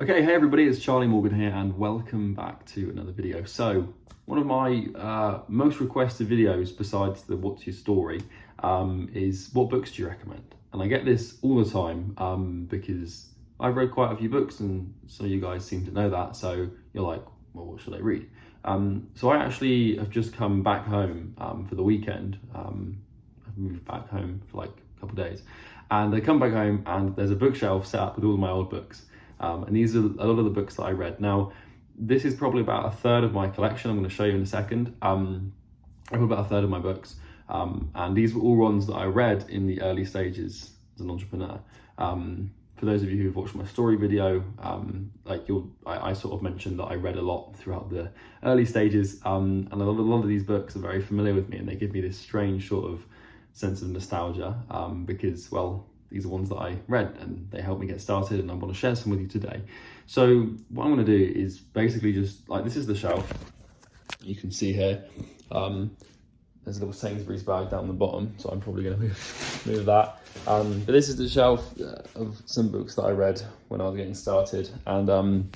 Okay, hey everybody, it's Charlie Morgan here and welcome back to another video. So, one of my most requested videos besides the what's your story is what books do you recommend? And I get this all the time because I've read quite a few books and some of you guys seem to know that, so you're like, well, what should I read? So I actually have just come back home for the weekend. I've moved back home for like a couple of days and I come back home and there's a bookshelf set up with all of my old books. And these are a lot of the books that I read. Now, this is probably about a third of my collection. I'm going to show you in a second. I have about a third of my books. And these were all ones that I read in the early stages as an entrepreneur. For those of you who've watched my story video, I sort of mentioned that I read a lot throughout the early stages. And a lot of these books are very familiar with me and they give me this strange sort of sense of nostalgia because, well, these are ones that I read and they helped me get started and I want to share some with you today. So what I'm going to do is basically just like, this is the shelf. You can see here, there's a little Sainsbury's bag down the bottom, so I'm probably going to move that. But this is the shelf of some books that I read when I was getting started. And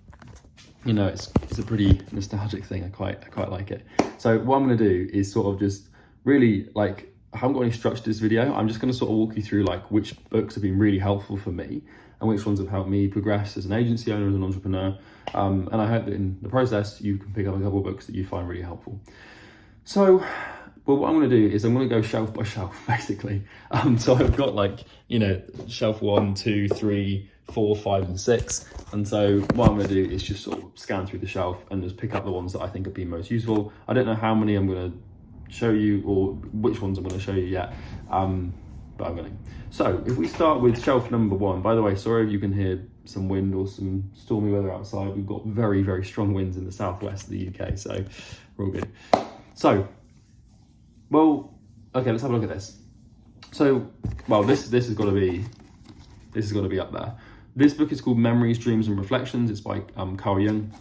you know, it's a pretty nostalgic thing. I quite like it. So what I'm going to do is sort of just really like, I haven't got any structure to this video. I'm just going to sort of walk you through like which books have been really helpful for me and which ones have helped me progress as an agency owner, as an entrepreneur. And I hope that in the process, you can pick up a couple of books that you find really helpful. So, well, what I'm going to do is I'm going to go shelf by shelf, basically. So I've got like, you know, shelf 1, 2, 3, 4, 5, and 6. And so what I'm going to do is just sort of scan through the shelf and just pick up the ones that I think have been most useful. I don't know how many I'm going to show you or which ones I'm going to show you yet, but I'm going to. So if we start with shelf number 1, by the way, sorry if you can hear some wind or some stormy weather outside. We've got very, very strong winds in the southwest of the UK, so we're all good. So, well, okay, let's have a look at this. So, well, this has got to be up there. This book is called Memories, Dreams and Reflections. It's by Carl Jung.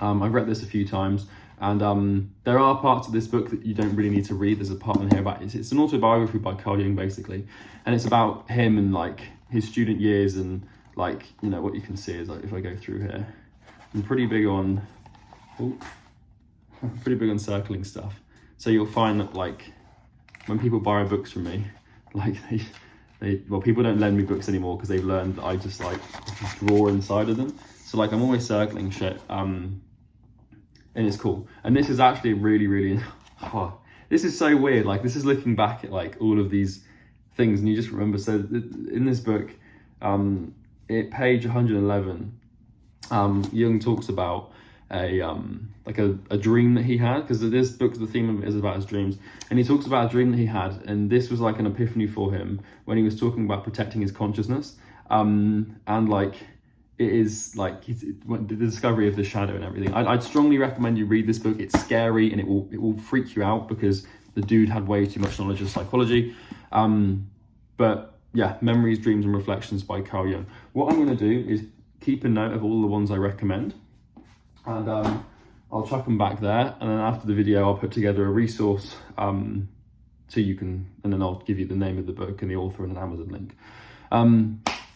I've read this a few times. And there are parts of this book that you don't really need to read. There's a part in here about it's an autobiography by Carl Jung, basically, and it's about him and like his student years and like, you know, what you can see is like, if I go through here, I'm pretty big on circling stuff. So you'll find that like when people borrow books from me, like well, people don't lend me books anymore because they've learned that I just like draw inside of them. So like I'm always circling shit. And it's cool. And this is actually really, this is so weird. Like this is looking back at like all of these things and you just remember. So in this book, at page 111, Jung talks about a dream that he had, because this book, the theme of it is about his dreams. And he talks about a dream that he had. And this was like an epiphany for him when he was talking about protecting his consciousness. And like, it is like the discovery of the shadow and everything. I'd strongly recommend you read this book. It's scary and it will freak you out because the dude had way too much knowledge of psychology. But yeah, Memories, Dreams and Reflections by Carl Jung. What I'm going to do is keep a note of all the ones I recommend and I'll chuck them back there. And then after the video, I'll put together a resource so you can, and then I'll give you the name of the book and the author and an Amazon link.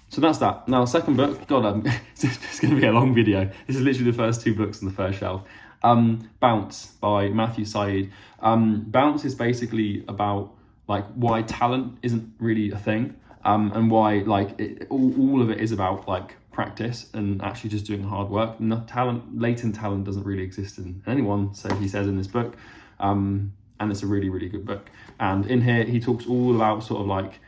So that's that. Now, second book, God, it's going to be a long video. This is literally the first 2 books on the first shelf. Bounce by Matthew Syed. Bounce is basically about like why talent isn't really a thing, and why like all of it is about like practice and actually just doing hard work. Latent talent doesn't really exist in anyone, so he says in this book, and it's a really, really good book. And in here, he talks all about sort of like,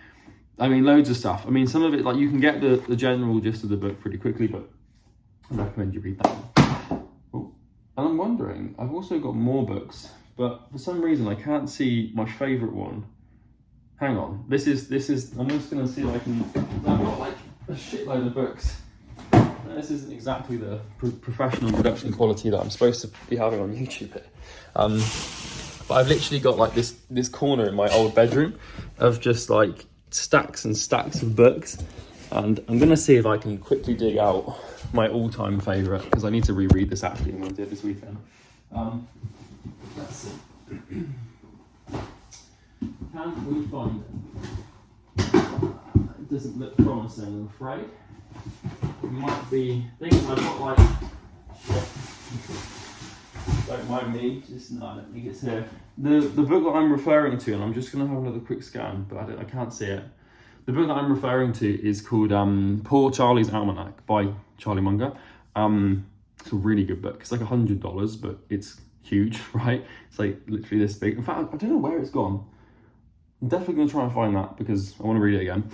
I mean, loads of stuff. I mean, some of it, like you can get the general gist of the book pretty quickly, but I recommend you read that one. Oh, and I'm wondering, I've also got more books, but for some reason I can't see my favourite one. Hang on, this is, I'm just going to see if I can, I've got like a shitload of books. This isn't exactly the professional production quality that I'm supposed to be having on YouTube here. But I've literally got like this corner in my old bedroom of just like stacks and stacks of books, and I'm gonna see if I can quickly dig out my all-time favorite because I need to reread this actually. I'm gonna do it this weekend. Let's see. Can we find it? It doesn't look promising, I'm afraid. might be things I've got like. Don't mind me, just no, I don't think it's here. The book that I'm referring to, and I'm just going to have another quick scan, but I can't see it. The book that I'm referring to is called Poor Charlie's Almanac by Charlie Munger. It's a really good book. It's like $100, but it's huge, right? It's like literally this big. In fact, I don't know where it's gone. I'm definitely going to try and find that because I want to read it again.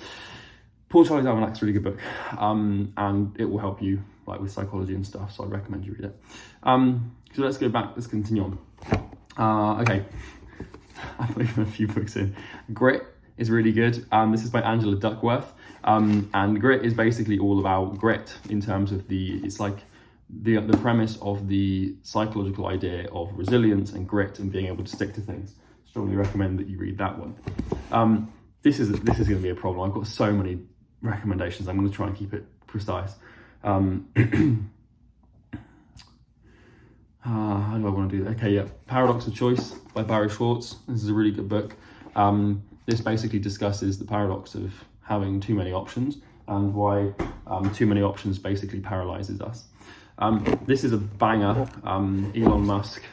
Poor Charlie's Almanac's a really good book, and it will help you like with psychology and stuff, so I'd recommend you read it. So let's go back, let's continue on. Okay, I put even a few books in. Grit is really good. This is by Angela Duckworth, and Grit is basically all about grit in terms of it's like the premise of the psychological idea of resilience and grit and being able to stick to things. Strongly recommend that you read that one. This is going to be a problem. I've got so many recommendations. I'm going to try and keep it precise. How do I want to do that? Okay, yeah. Paradox of Choice by Barry Schwartz. This is a really good book. This basically discusses the paradox of having too many options and why too many options basically paralyzes us. This is a banger. Elon Musk,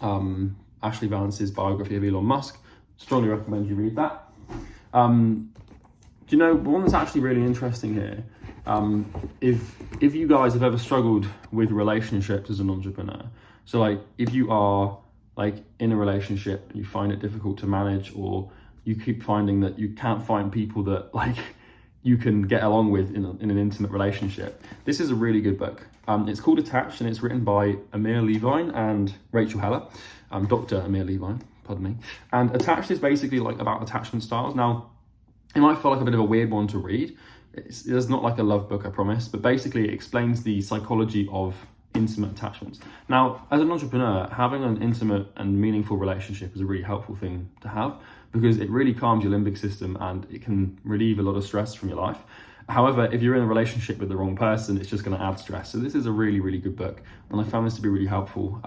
Ashley Vance's biography of Elon Musk. Strongly recommend you read that. Do you know, one that's actually really interesting here, if you guys have ever struggled with relationships as an entrepreneur, so like if you are like in a relationship and you find it difficult to manage, or you keep finding that you can't find people that like you can get along with in an intimate relationship, this is a really good book. It's called Attached, and it's written by Amir Levine and Rachel Heller, Dr. Amir Levine, pardon me. And Attached is basically like about attachment styles. Now, it might feel like a bit of a weird one to read. It's not like a love book, I promise, but basically it explains the psychology of intimate attachments. Now, as an entrepreneur, having an intimate and meaningful relationship is a really helpful thing to have because it really calms your limbic system and it can relieve a lot of stress from your life. However, if you're in a relationship with the wrong person, it's just going to add stress. So this is a really, really good book. And I found this to be really helpful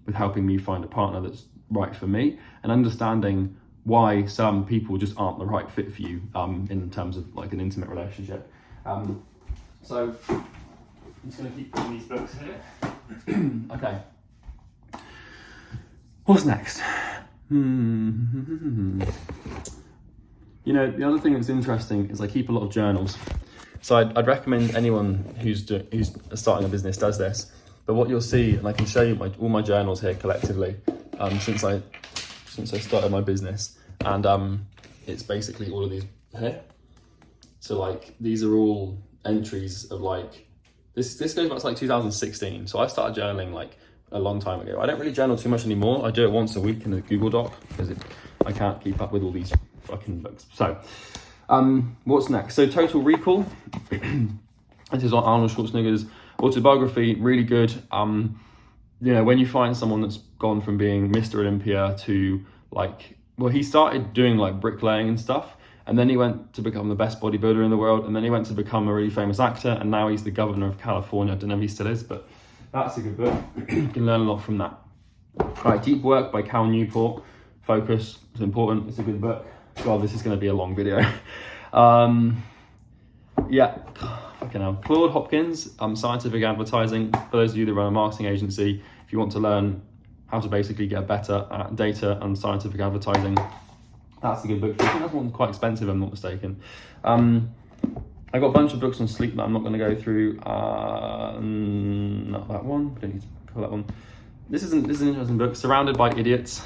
with helping me find a partner that's right for me and understanding why some people just aren't the right fit for you in terms of like an intimate relationship. So I'm just going to keep putting these books here. Okay. What's next? You know, the other thing that's interesting is I keep a lot of journals. So I'd recommend anyone who's starting a business does this. But what you'll see, and I can show you all my journals here collectively since I started my business, and it's basically all of these here. So like these are all entries of like this goes back to like 2016. So I started journaling like a long time ago. I don't really journal too much anymore. I do it once a week in a Google Doc because I can't keep up with all these fucking books. So what's next? So Total Recall. This is on Arnold Schwarzenegger's autobiography. Really good. You know, when you find someone that's gone from being Mr. Olympia to like, well, he started doing like bricklaying and stuff, and then he went to become the best bodybuilder in the world, and then he went to become a really famous actor, and now he's the governor of California. I don't know if he still is, but that's a good book. You can learn a lot from that. All right, Deep Work by Cal Newport. Focus is important. It's a good book. God, this is going to be a long video. Yeah, fucking hell. Claude Hopkins, Scientific Advertising. For those of you that run a marketing agency, if you want to learn how to basically get better at data and scientific advertising, that's a good book. I think that one's quite expensive, if I'm not mistaken. I got a bunch of books on sleep that I'm not going to go through. Not that one. Don't need to cover that one. This is an interesting book, Surrounded by Idiots.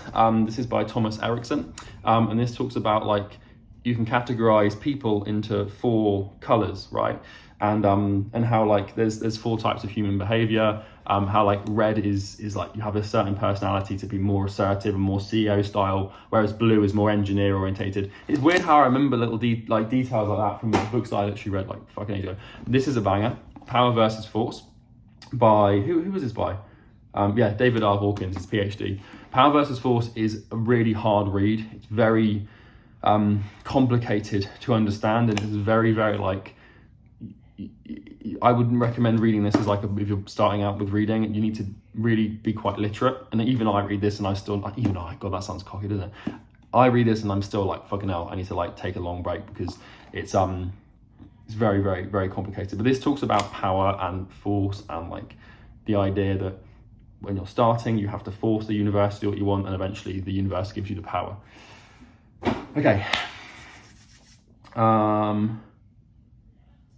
This is by Thomas Erickson, and this talks about like you can categorize people into 4 colors, right? And how like there's 4 types of human behavior. How like red is like you have a certain personality to be more assertive and more CEO style, whereas blue is more engineer orientated. It's weird how I remember little details like that from the books that I actually read like fucking ages ago. This is a banger. Power versus Force by who was this by? David R Hawkins, his PhD. Power versus Force is a really hard read. It's very complicated to understand, and it's very, very like, I wouldn't recommend reading this as like if you're starting out with reading. You need to really be quite literate. And even I read this and I still, God, that sounds cocky, doesn't it? I read this and I'm still like, fucking hell, I need to like take a long break because it's It's very, very, very complicated. But this talks about power and force and like the idea that when you're starting, you have to force the universe to do what you want, and eventually the universe gives you the power. Okay.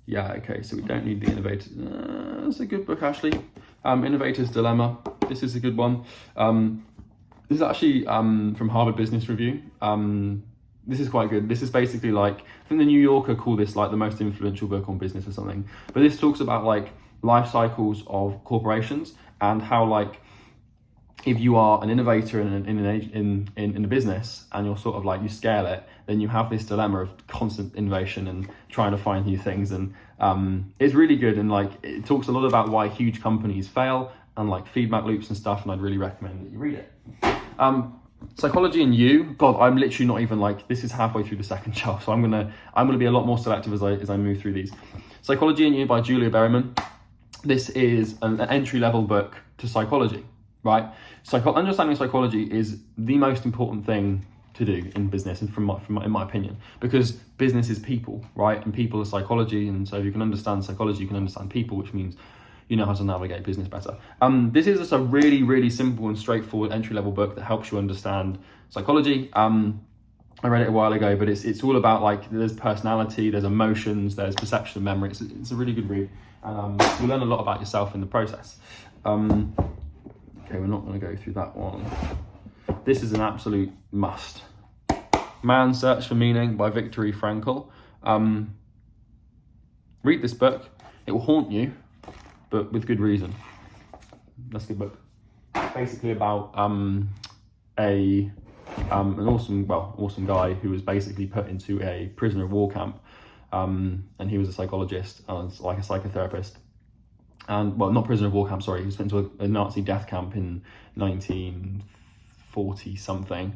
Yeah, okay, so we don't need the Innovator. That's a good book, actually. Innovator's Dilemma. This is a good one. This is actually from Harvard Business Review. This is quite good. This is basically like, I think the New Yorker call this like the most influential book on business or something. But this talks about like life cycles of corporations and how like if you are an innovator in a business and you're sort of like you scale it, then you have this dilemma of constant innovation and trying to find new things. And it's really good, and like it talks a lot about why huge companies fail and like feedback loops and stuff. And I'd really recommend that you read it. Psychology and You. God, I'm literally not even like, this is halfway through the second chapter, so I'm gonna be a lot more selective as I move through these. Psychology and You by Julia Berryman. This is an entry-level book to psychology, right? Understanding psychology is the most important thing to do in business, and in my opinion, because business is people, right? And people are psychology, and so if you can understand psychology, you can understand people, which means you know how to navigate business better. This is just a really, really simple and straightforward entry-level book that helps you understand psychology. I read it a while ago, but it's all about like, there's personality, there's emotions, there's perception and memory. It's a really good read, and you'll learn a lot about yourself in the process. Okay, we're not going to go through that one. This is an absolute must. Man's Search for Meaning by Viktor Frankl. Read this book. It will haunt you, but with good reason. That's a good book. Basically about an awesome guy who was basically put into a prisoner of war camp, and he was a psychologist and like a psychotherapist. And well, not prisoner of war camp, sorry, he was put into a Nazi death camp in 1940 something.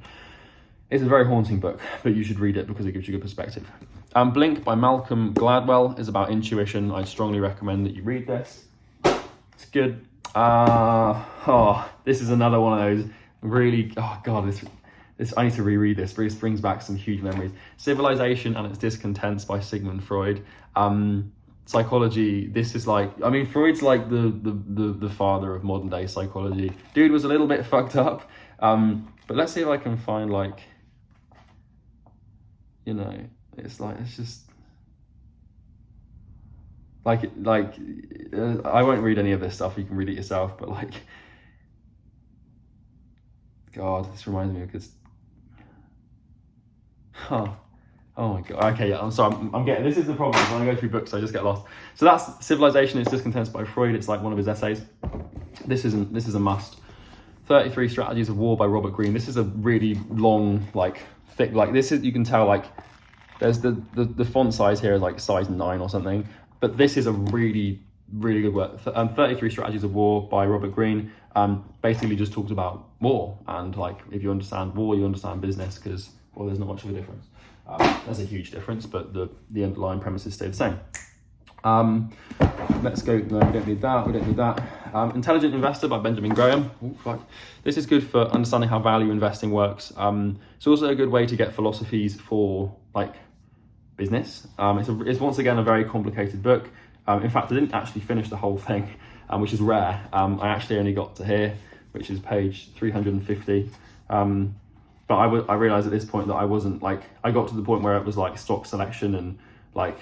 It's a very haunting book, but you should read it because it gives you good perspective. Blink by Malcolm Gladwell is about intuition. I'd strongly recommend that you read this. It's good. This is another one of those really, oh God, this I need to reread this. This brings back some huge memories. Civilization and Its Discontents by Sigmund Freud. Psychology, this is like, I mean, Freud's like the father of modern day psychology. Dude was a little bit fucked up, but let's see if I can find like, you know, it's just like I won't read any of this stuff, you can read it yourself, but like, God, this reminds me of this. Oh my God. Okay, yeah, I'm sorry. I'm getting, this is the problem. When I go through books, I just get lost. So that's Civilization, Its Discontents by Freud. It's like one of his essays. This is a must. 33 Strategies of War by Robert Greene. This is a really long, like thick, like this is, you can tell like there's the font size here is like size 9 or something, but this is a really, really good work. 33 Strategies of War by Robert Greene basically just talks about war, and like if you understand war, you understand business, because well, there's not much of a difference. There's a huge difference, but the underlying premises stay the same. Let's go. No, we don't need that. Intelligent Investor by Benjamin Graham. Ooh, fuck. This is good for understanding how value investing works. It's also a good way to get philosophies for like business. It's once again a very complicated book. In fact, I didn't actually finish the whole thing, which is rare. I actually only got to here, which is page 350. But I realized at this point that I wasn't like, I got to the point where it was like stock selection and I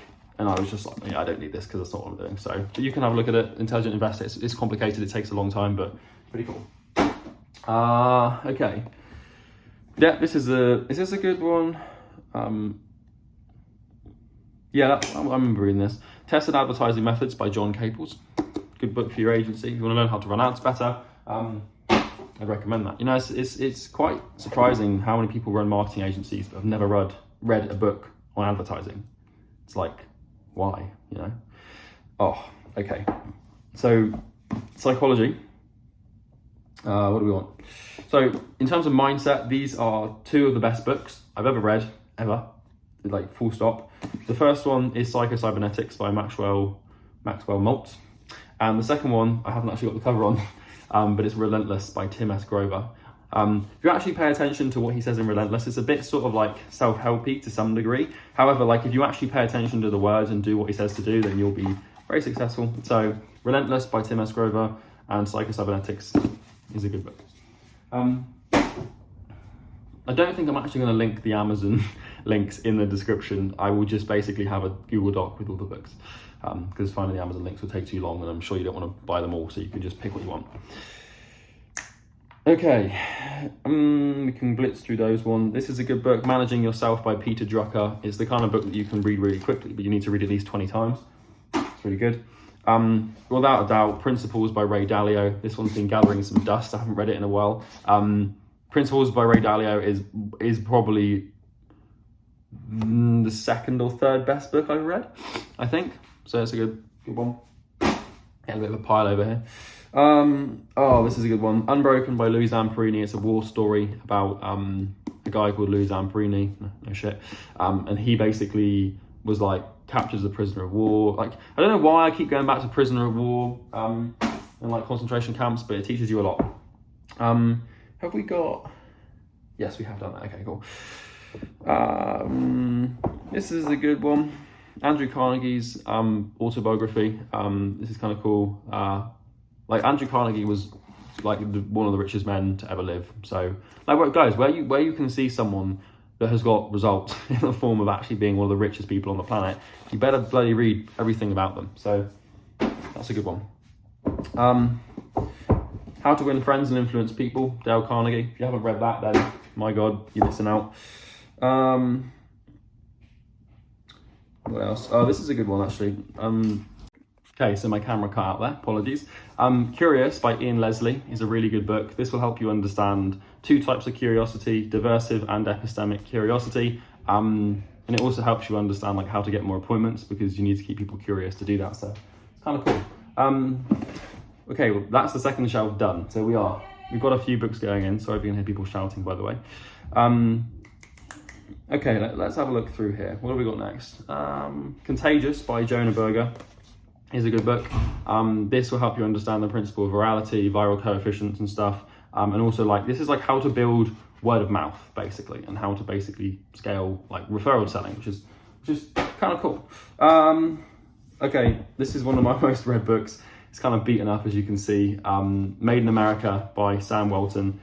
was just like, yeah, I don't need this because that's not what I'm doing. So but you can have a look at it. Intelligent Investor, it's complicated, it takes a long time, but pretty cool. Okay. Yeah, is this a good one? Yeah, I remember reading this. Tested Advertising Methods by John Caples. Good book for your agency. If you want to learn how to run ads better, I'd recommend that. You know, it's quite surprising how many people run marketing agencies but have never read a book on advertising. It's like, why, you know? Oh, okay. So, psychology. What do we want? So, in terms of mindset, these are two of the best books I've ever read, ever. Like, full stop. The first one is Psycho-Cybernetics by Maxwell Maltz. And the second one, I haven't actually got the cover on, but it's Relentless by Tim S. Grover. If you actually pay attention to what he says in Relentless, it's a bit sort of like self-helpy to some degree. However, like if you actually pay attention to the words and do what he says to do, then you'll be very successful. So Relentless by Tim S. Grover and Psycho-Cybernetics is a good book. I don't think I'm actually going to link the Amazon links in the description. I will just basically have a Google Doc with all the books, because finding the Amazon links will take too long, and I'm sure you don't want to buy them all, so you can just pick what you want. Okay, we can blitz through those one. This is a good book, Managing Yourself by Peter Drucker. It's the kind of book that you can read really quickly, but you need to read at least 20 times. It's really good. Without a doubt, Principles by Ray Dalio. This one's been gathering some dust. I haven't read it in a while. Principles by Ray Dalio is probably the second or third best book I've read, I think. So it's a good one. Get a bit of a pile over here. Oh, this is a good one. Unbroken by Louis Perrini. It's a war story about a guy called Louis Perrini. No shit. And he basically was like captured as a prisoner of war. Like, I don't know why I keep going back to prisoner of war and like concentration camps, but it teaches you a lot. Have we got? Yes, we have done that. Okay, cool. This is a good one. Andrew Carnegie's autobiography. This is kind of cool. Like Andrew Carnegie was like one of the richest men to ever live. So, like, guys, where you can see someone that has got results in the form of actually being one of the richest people on the planet, you better bloody read everything about them. So, that's a good one. How to Win Friends and Influence People, Dale Carnegie. If you haven't read that, then my God, you're missing out. What else? Oh, this is a good one, actually. Okay, so my camera cut out there, apologies. Curious by Ian Leslie is a really good book. This will help you understand two types of curiosity, diversive and epistemic curiosity. And it also helps you understand like how to get more appointments, because you need to keep people curious to do that. So it's kind of cool. Okay, well, that's the second shelf done. So we've got a few books going in. Sorry if you can hear people shouting, by the way. Okay, let's have a look through here. What have we got next? Contagious by Joanna Berger is a good book. This will help you understand the principle of virality, viral coefficients and stuff. And also like, this is like how to build word of mouth basically, and how to basically scale like referral selling, which is kind of cool. Okay, this is one of my most read books. It's kind of beaten up, as you can see. Made in America by Sam Walton.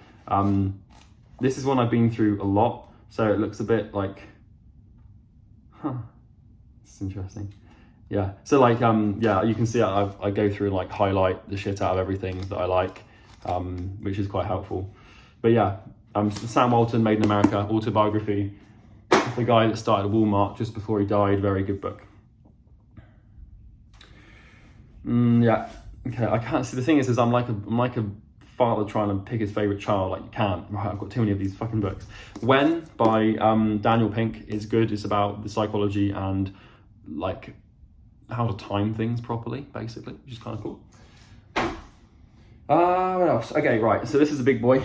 This is one I've been through a lot, so it looks a bit like, it's interesting. Yeah, so like, yeah, you can see I go through and like highlight the shit out of everything that I like, which is quite helpful. But yeah, Sam Walton, Made in America, autobiography. The guy that started Walmart just before he died, very good book. Yeah, okay, I can't see. The thing is I'm like a father trying to pick his favorite child. Like, you can't. Right, I've got too many of these fucking books. When by Daniel Pink is good. It's about the psychology and like how to time things properly, basically, which is kind of cool. What else? Okay, right. So this is a big boy.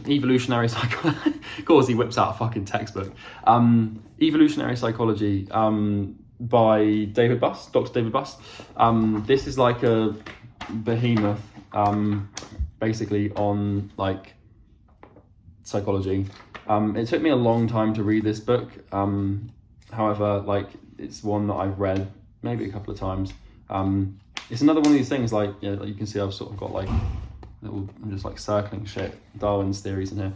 Evolutionary psychology. Of course, he whips out a fucking textbook. Evolutionary psychology. By David Buss, Dr. David Buss. This is like a behemoth, basically on like psychology. It took me a long time to read this book. However, like it's one that I've read maybe a couple of times. It's another one of these things like, yeah, like you can see I've sort of got like little, I'm just like circling shit, Darwin's theories in here.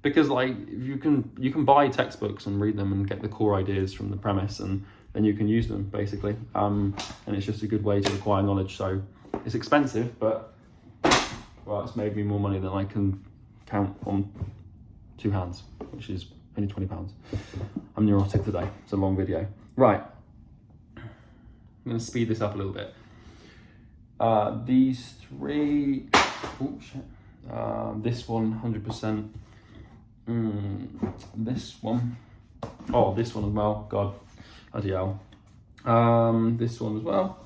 Because like you can buy textbooks and read them and get the core ideas from the premise, and then you can use them basically. And it's just a good way to acquire knowledge. So it's expensive, but well, it's made me more money than I can count on two hands, which is only £20. I'm neurotic today. It's a long video. Right. I'm going to speed this up a little bit. These three. Oh shit. This one, 100%. This one. Oh, this one as well. God, bloody hell. This one as well.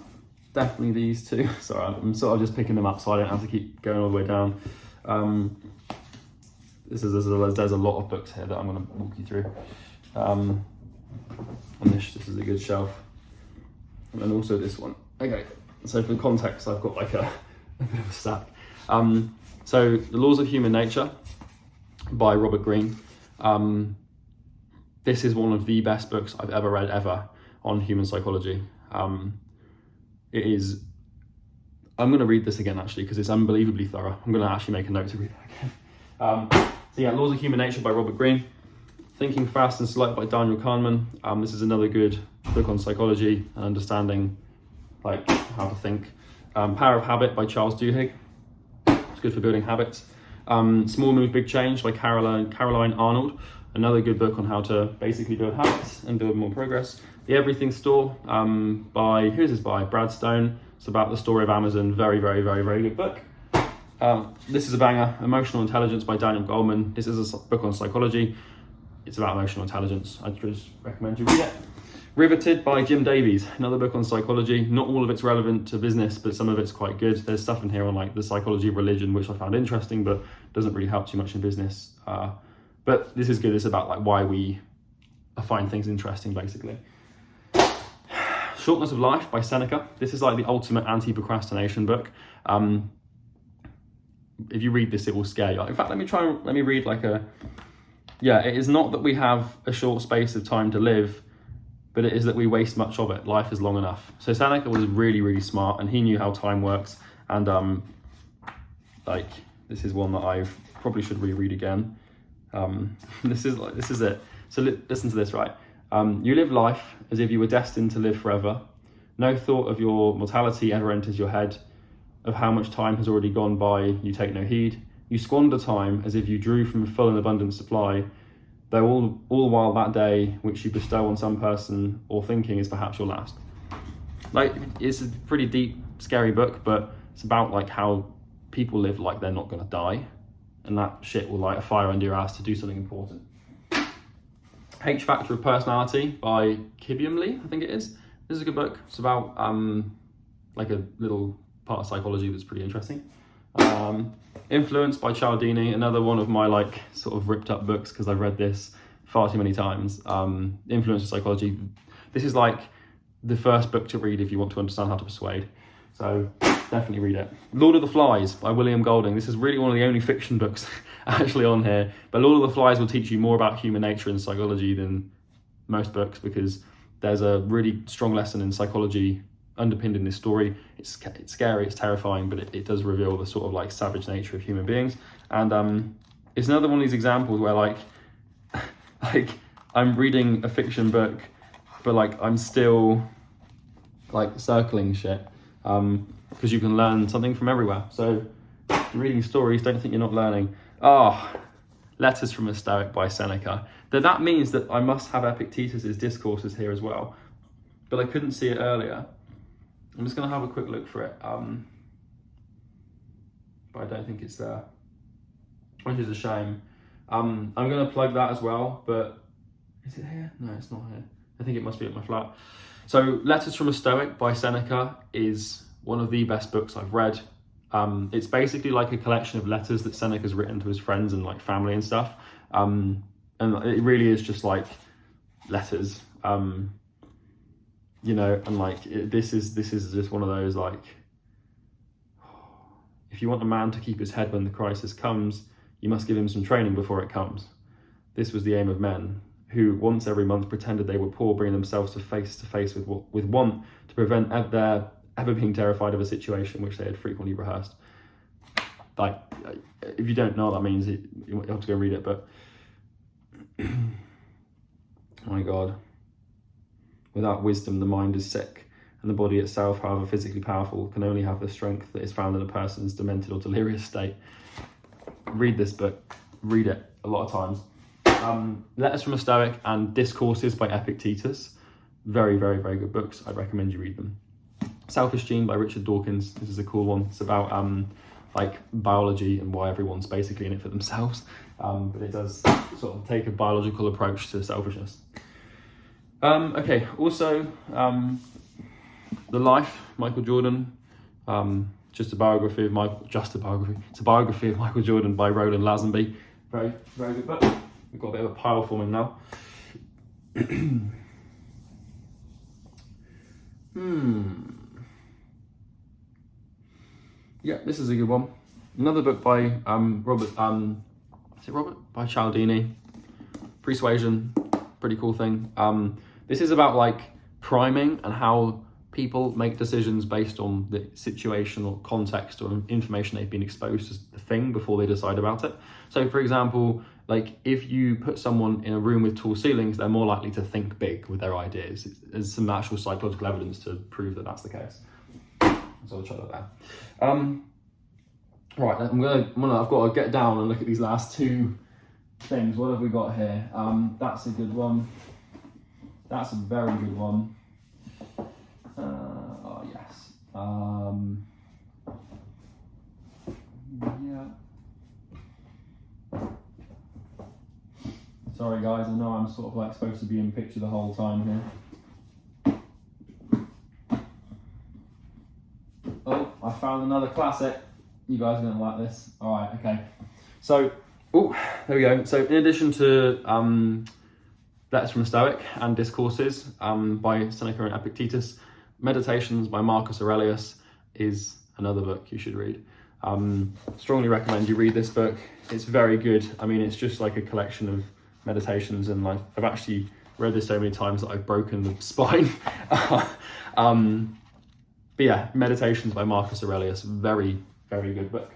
Definitely these two. Sorry, I'm sort of just picking them up so I don't have to keep going all the way down. There's a lot of books here that I'm going to walk you through. And this is a good shelf. And then also this one. Okay, so for context, I've got like a bit of a stack. So The Laws of Human Nature by Robert Greene. This is one of the best books I've ever read ever on human psychology. It is, I'm going to read this again actually because it's unbelievably thorough. I'm going to actually make a note to read that again. So yeah, Laws of Human Nature by Robert Greene. Thinking Fast and Slow by Daniel Kahneman. This is another good book on psychology and understanding like how to think. Power of Habit by Charles Duhigg. It's good for building habits. Small Move, Big Change by Caroline Arnold. Another good book on how to basically build habits and build more progress. The Everything Store who's this by? Brad Stone. It's about the story of Amazon. Very, very, very, very good book. This is a banger. Emotional Intelligence by Daniel Goldman. This is a book on psychology. It's about emotional intelligence. I just recommend you read it. Riveted by Jim Davies. Another book on psychology. Not all of it's relevant to business, but some of it's quite good. There's stuff in here on like the psychology of religion, which I found interesting, but doesn't really help too much in business. But this is good. It's about like why we find things interesting, basically. Shortness of Life by Seneca. This is like the ultimate anti-procrastination book. If you read this, it will scare you. In fact, let me read like it is not that we have a short space of time to live, but it is that we waste much of it. Life is long enough. So Seneca was really, really smart and he knew how time works. And like, this is one that I probably should reread again. This is it. So listen to this, right? You live life as if you were destined to live forever. No thought of your mortality ever enters your head. Of how much time has already gone by, you take no heed. You squander time as if you drew from a full and abundant supply, though all while that day which you bestow on some person or thinking is perhaps your last. Like, it's a pretty deep, scary book, but it's about like how people live like they're not gonna die, and that shit will light a fire under your ass to do something important. H Factor of Personality by Kibium Lee, I think it is. This is a good book. It's about like a little part of psychology that's pretty interesting. Influence by Cialdini, another one of my like sort of ripped up books because I've read this far too many times. Influence of Psychology. This is like the first book to read if you want to understand how to persuade. So definitely read it. Lord of the Flies by William Golding. This is really one of the only fiction books actually on here. But Lord of the Flies will teach you more about human nature and psychology than most books because there's a really strong lesson in psychology underpinned in this story. It's scary, it's terrifying, but it does reveal the sort of like savage nature of human beings. And it's another one of these examples where like I'm reading a fiction book, but like I'm still like circling shit because you can learn something from everywhere. So reading stories, don't think you're not learning. Letters from a Stoic by Seneca. That means that I must have Epictetus's discourses here as well, but I couldn't see it earlier. I'm just going to have a quick look for it, but I don't think it's there, which is a shame. I'm going to plug that as well, but is it here? No, it's not here. I think it must be at my flat. So Letters from a Stoic by Seneca is one of the best books I've read. It's basically like a collection of letters that Seneca's written to his friends and like family and stuff. And it really is just like letters. You know, and like this is just one of those like, if you want a man to keep his head when the crisis comes, you must give him some training before it comes. This was the aim of men, who once every month pretended they were poor, bringing themselves to face with want to prevent their ever being terrified of a situation which they had frequently rehearsed. Like, if you don't know what that means, you have to go read it. But oh my God. Without wisdom, the mind is sick, and the body itself, however physically powerful, can only have the strength that is found in a person's demented or delirious state. Read this book. Read it a lot of times. Letters from a Stoic and Discourses by Epictetus. Very, very, very good books. I recommend you read them. Selfish Gene by Richard Dawkins. This is a cool one. It's about like biology and why everyone's basically in it for themselves. But it does sort of take a biological approach to selfishness. Okay, also, The Life, Michael Jordan, it's a biography of Michael Jordan by Roland Lazenby. Very, very good book. We've got a bit of a pile forming now. Yeah, this is a good one. Another book by Robert, is it Robert? By Cialdini, Persuasion, pretty cool thing. This is about like priming and how people make decisions based on the situation or context or information they've been exposed to the thing before they decide about it. So for example, like if you put someone in a room with tall ceilings, they're more likely to think big with their ideas. There's some actual psychological evidence to prove that that's the case. So I'll try that there. Right, I've got to get down and look at these last two things. What have we got here? That's a good one. That's a very good one. Oh yes. Yeah. Sorry guys, I know I'm sort of like supposed to be in picture the whole time here. Oh, I found another classic. You guys are going to like this. All right, okay. So, there we go. So in addition to Letters from the Stoic and Discourses by Seneca and Epictetus, Meditations by Marcus Aurelius is another book you should read. Strongly recommend you read this book. It's very good. I mean, it's just like a collection of meditations, and like I've actually read this so many times that I've broken the spine. But yeah, Meditations by Marcus Aurelius, very, very good book.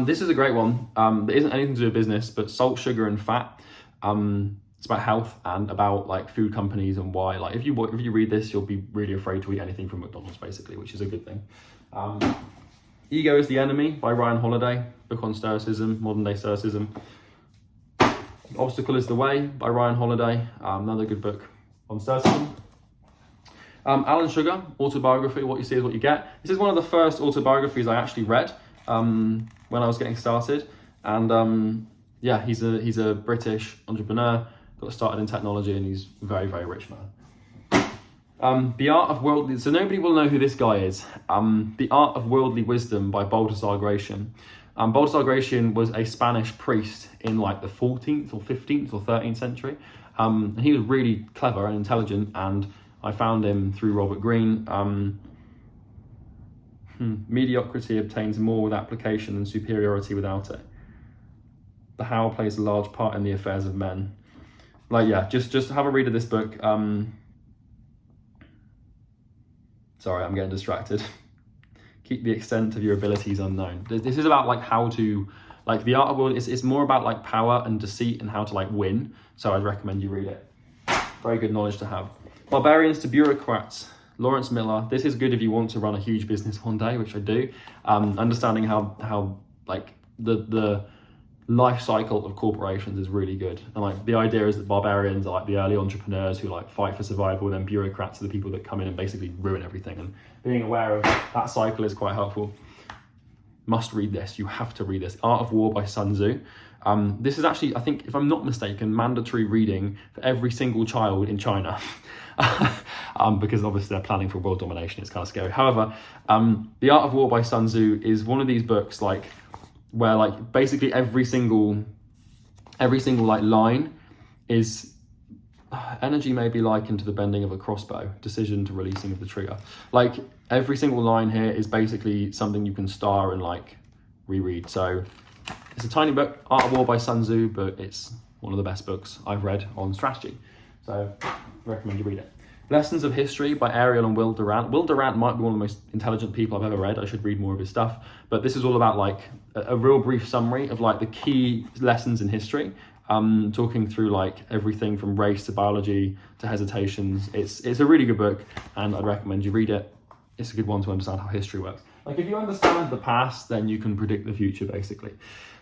This is a great one. There isn't anything to do with business, but Salt, Sugar and Fat. It's about health and about like food companies and why. Like if you read this, you'll be really afraid to eat anything from McDonald's, basically, which is a good thing. Ego is the Enemy by Ryan Holiday, book on Stoicism, modern day Stoicism. Obstacle is the Way by Ryan Holiday, another good book on Stoicism. Alan Sugar, Autobiography, What You See is What You Get. This is one of the first autobiographies I actually read when I was getting started. And yeah, he's a British entrepreneur, got started in technology, and he's a very, very rich man. The Art of Worldly, so nobody will know who this guy is. The Art of Worldly Wisdom by Baltasar Gracian. Baltasar Gracian was a Spanish priest in like the 14th or 15th or 13th century. And he was really clever and intelligent, and I found him through Robert Greene. Mediocrity obtains more with application than superiority without it. The how plays a large part in the affairs of men. Like, yeah, just have a read of this book. Sorry, I'm getting distracted. Keep the extent of your abilities unknown. This is about like how to, like the art of world, it's more about like power and deceit and how to like win. So I'd recommend you read it. Very good knowledge to have. Barbarians to Bureaucrats, Lawrence Miller. This is good if you want to run a huge business one day, which I do. Understanding how like the life cycle of corporations is really good. And like the idea is that barbarians are like the early entrepreneurs who like fight for survival, and then bureaucrats are the people that come in and basically ruin everything. And being aware of that cycle is quite helpful. Must read this. You have to read this. Art of War by Sun Tzu. This is actually, I think, if I'm not mistaken, mandatory reading for every single child in China. Because obviously they're planning for world domination. It's kind of scary. However, The Art of War by Sun Tzu is one of these books like where like basically every single like line is energy may be likened to the bending of a crossbow, decision to releasing of the trigger. Like every single line here is basically something you can star and like reread. So it's a tiny book, Art of War by Sun Tzu, but it's one of the best books I've read on strategy. So I recommend you read it. Lessons of History by Ariel and Will Durant. Will Durant might be one of the most intelligent people I've ever read. I should read more of his stuff. But this is all about like a real brief summary of like the key lessons in history. Talking through like everything from race to biology to hesitations. It's a really good book, and I'd recommend you read it. It's a good one to understand how history works. Like if you understand the past, then you can predict the future, basically.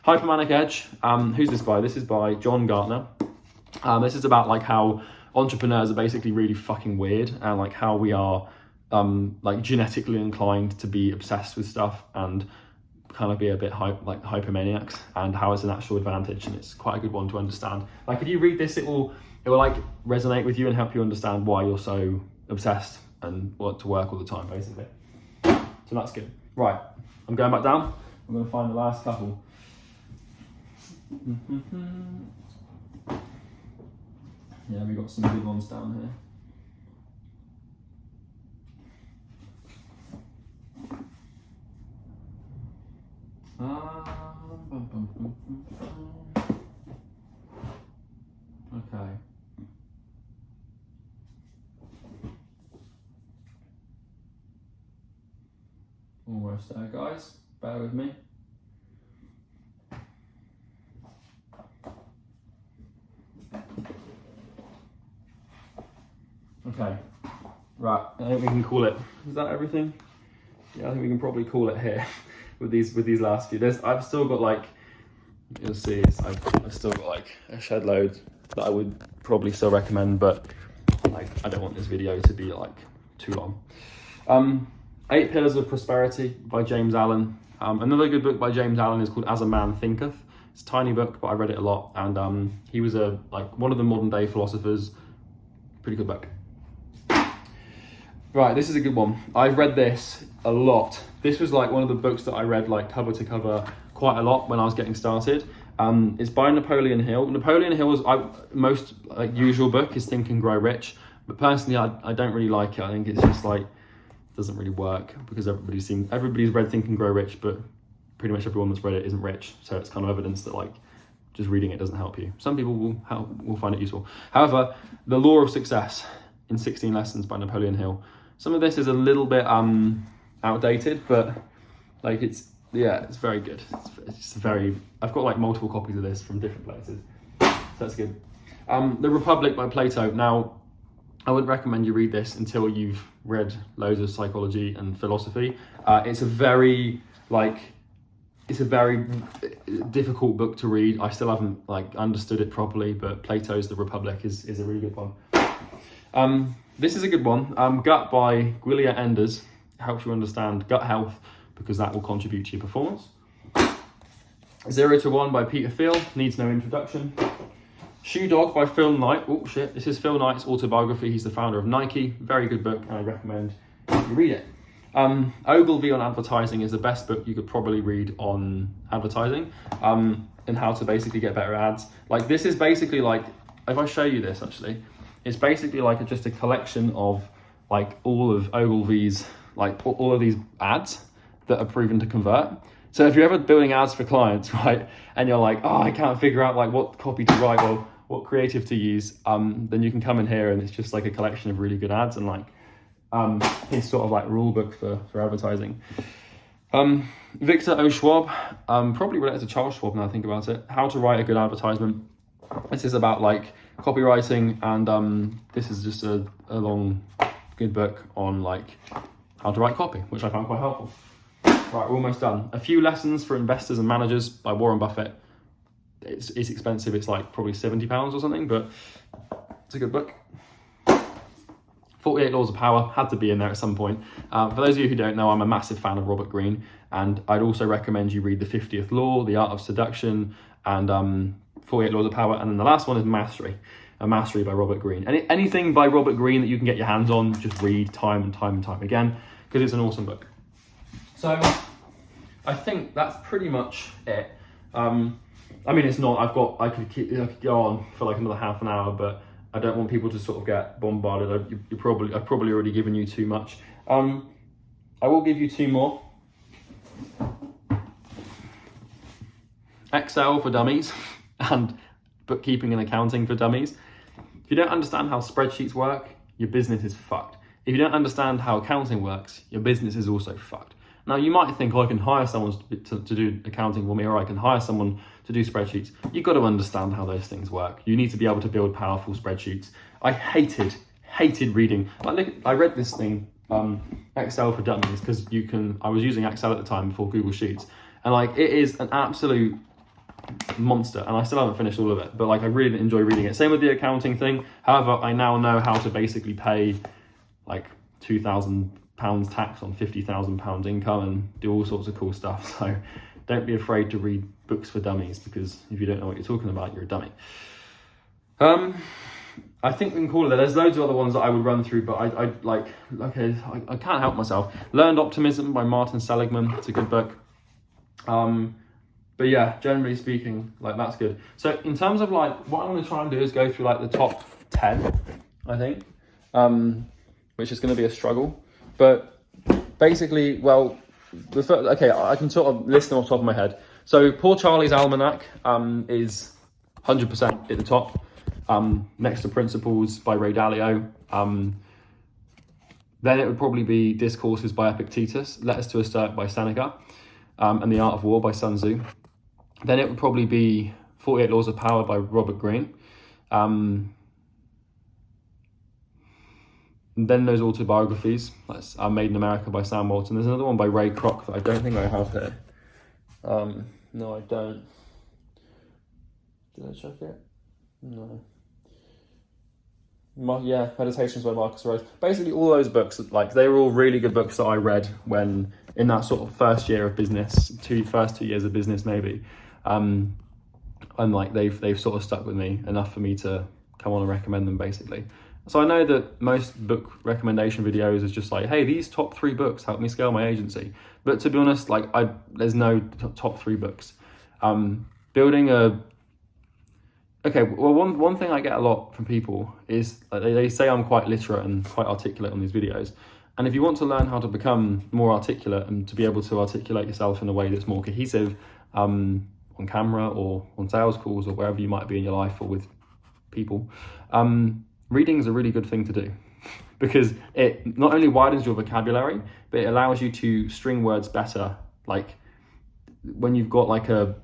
Hypermanic Edge. Who's this by? This is by John Gartner. This is about like how entrepreneurs are basically really fucking weird, and like how we are like genetically inclined to be obsessed with stuff and kind of be a bit hypomaniacs, and how it's an actual advantage, and it's quite a good one to understand. Like if you read this, it will like resonate with you and help you understand why you're so obsessed and want to work all the time, basically. So that's good. Right, I'm going back down. I'm going to find the last couple. Yeah, we got some good ones down here. Okay. Almost there, guys. Bear with me. Okay. Right. I think we can call it. Is that everything? Yeah, I think we can probably call it here with these last few. I've still got like, you'll see, I've still got like a shed load that I would probably still recommend, but like I don't want this video to be like too long. 8 Pillars of Prosperity by James Allen. Another good book by James Allen is called As a Man Thinketh. It's a tiny book, but I read it a lot, and he was one of the modern day philosophers. Pretty good book. Right, this is a good one. I've read this a lot. This was like one of the books that I read like cover to cover quite a lot when I was getting started. It's by Napoleon Hill. Napoleon Hill's most usual book is Think and Grow Rich, but personally I don't really like it. I think it's just like doesn't really work because everybody's read Think and Grow Rich, but pretty much everyone that's read it isn't rich. So it's kind of evidence that like just reading it doesn't help you. Some people will find it useful. However, The Law of Success in 16 Lessons by Napoleon Hill. Some of this is a little bit outdated, but like it's very good. It's very. I've got like multiple copies of this from different places, so that's good. The Republic by Plato. Now, I wouldn't recommend you read this until you've read loads of psychology and philosophy. It's a very difficult book to read. I still haven't like understood it properly, but Plato's The Republic is a really good one. This is a good one. Gut by Gwillia Enders helps you understand gut health because that will contribute to your performance. 0 to 1 by Peter Thiel, needs no introduction. Shoe Dog by Phil Knight. Oh shit, this is Phil Knight's autobiography. He's the founder of Nike. Very good book, and I recommend you read it. Ogilvy on Advertising is the best book you could probably read on advertising and how to basically get better ads. Like this is basically like, if I show you this actually, it's basically like just a collection of like all of Ogilvy's, like all of these ads that are proven to convert. So if you're ever building ads for clients, right, and you're like, oh, I can't figure out like what copy to write or what creative to use, then you can come in here and it's just like a collection of really good ads and like his sort of like rule book for advertising. Victor O. Schwab, probably related to Charles Schwab now I think about it. How to Write a Good Advertisement. This is about like copywriting, and this is just a long good book on like how to write copy, which I found quite helpful. Right, we're almost done. A Few Lessons for Investors and Managers by Warren Buffett. It's expensive, it's like probably £70 or something, but it's a good book. 48 Laws of Power had to be in there at some point. For those of you who don't know, I'm a massive fan of Robert Greene, and I'd also recommend you read The 50th Law, The Art of Seduction, and 48 Laws of Power, and then the last one is Mastery, A Mastery by Robert Greene. Anything by Robert Greene that you can get your hands on, just read time and time and time again, because it's an awesome book. So I think that's pretty much it. I mean, it's not, I could go on for like another half an hour, but I don't want people to sort of get bombarded. I've probably already given you too much. I will give you 2 more. Excel for Dummies and Bookkeeping and Accounting for Dummies. If you don't understand how spreadsheets work, your business is fucked. If you don't understand how accounting works, your business is also fucked. Now, you might think, oh, I can hire someone to do accounting for me, or I can hire someone to do spreadsheets. You've got to understand how those things work. You need to be able to build powerful spreadsheets. I hated reading. I read this thing, Excel for Dummies, because I was using Excel at the time before Google Sheets. And like, it is an absolute monster, and I still haven't finished all of it, but like I really enjoy reading it. Same with the accounting thing. However, I now know how to basically pay like £2,000 tax on £50,000 income and do all sorts of cool stuff. So don't be afraid to read books for dummies, because if you don't know what you're talking about, you're a dummy. I think we can call it there. There's loads of other ones that I would run through, but I can't help myself. Learned Optimism by Martin Seligman. It's a good book. But yeah, generally speaking, like that's good. So in terms of like, what I'm going to try and do is go through like the top 10, I think, which is going to be a struggle. But basically, well, I can sort of list them off the top of my head. So Poor Charlie's Almanac is 100% at the top, next to Principles by Ray Dalio. Then it would probably be Discourses by Epictetus, Letters to a Stoic by Seneca, and The Art of War by Sun Tzu. Then it would probably be 48 Laws of Power by Robert Greene. Then there's autobiographies. That's Made in America by Sam Walton. There's another one by Ray Kroc that I don't think I have here. No, I don't. Did I check it? No. Yeah, Meditations by Marcus Aurelius. Basically, all those books, like, they were all really good books that I read when in that sort of first year of business, first 2 years of business maybe, and like they've sort of stuck with me enough for me to come on and recommend them basically. So I know that most book recommendation videos is just like, hey, these top 3 books help me scale my agency. But to be honest, like there's no top 3 books. Building a Okay, well, one thing I get a lot from people is they say I'm quite literate and quite articulate on these videos. And if you want to learn how to become more articulate and to be able to articulate yourself in a way that's more cohesive on camera or on sales calls or wherever you might be in your life or with people, reading is a really good thing to do because it not only widens your vocabulary, but it allows you to string words better. Like when you've got like a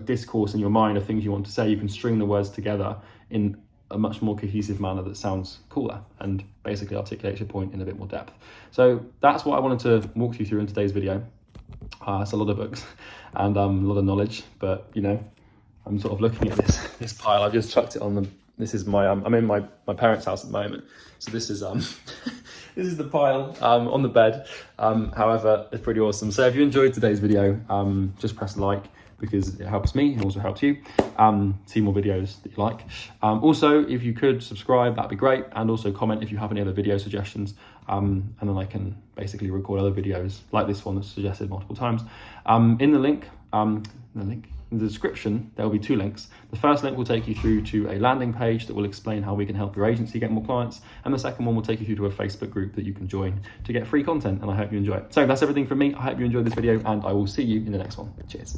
discourse in your mind of things you want to say, you can string the words together in a much more cohesive manner that sounds cooler and basically articulates your point in a bit more depth. So that's what I wanted to walk you through in today's video. It's a lot of books and a lot of knowledge, but you know, I'm sort of looking at this pile. I've just chucked it on the, this is my, I'm in my parents' house at the moment. So this is, this is the pile on the bed. However, it's pretty awesome. So if you enjoyed today's video, just press like, because it helps me and also helps you see more videos that you like. Also, if you could subscribe, that'd be great. And also comment if you have any other video suggestions. And then I can basically record other videos like this one that's suggested multiple times. In the link, in the description, there will be 2 links. The first link will take you through to a landing page that will explain how we can help your agency get more clients. And the second one will take you through to a Facebook group that you can join to get free content. And I hope you enjoy it. So that's everything from me. I hope you enjoyed this video and I will see you in the next one. Cheers.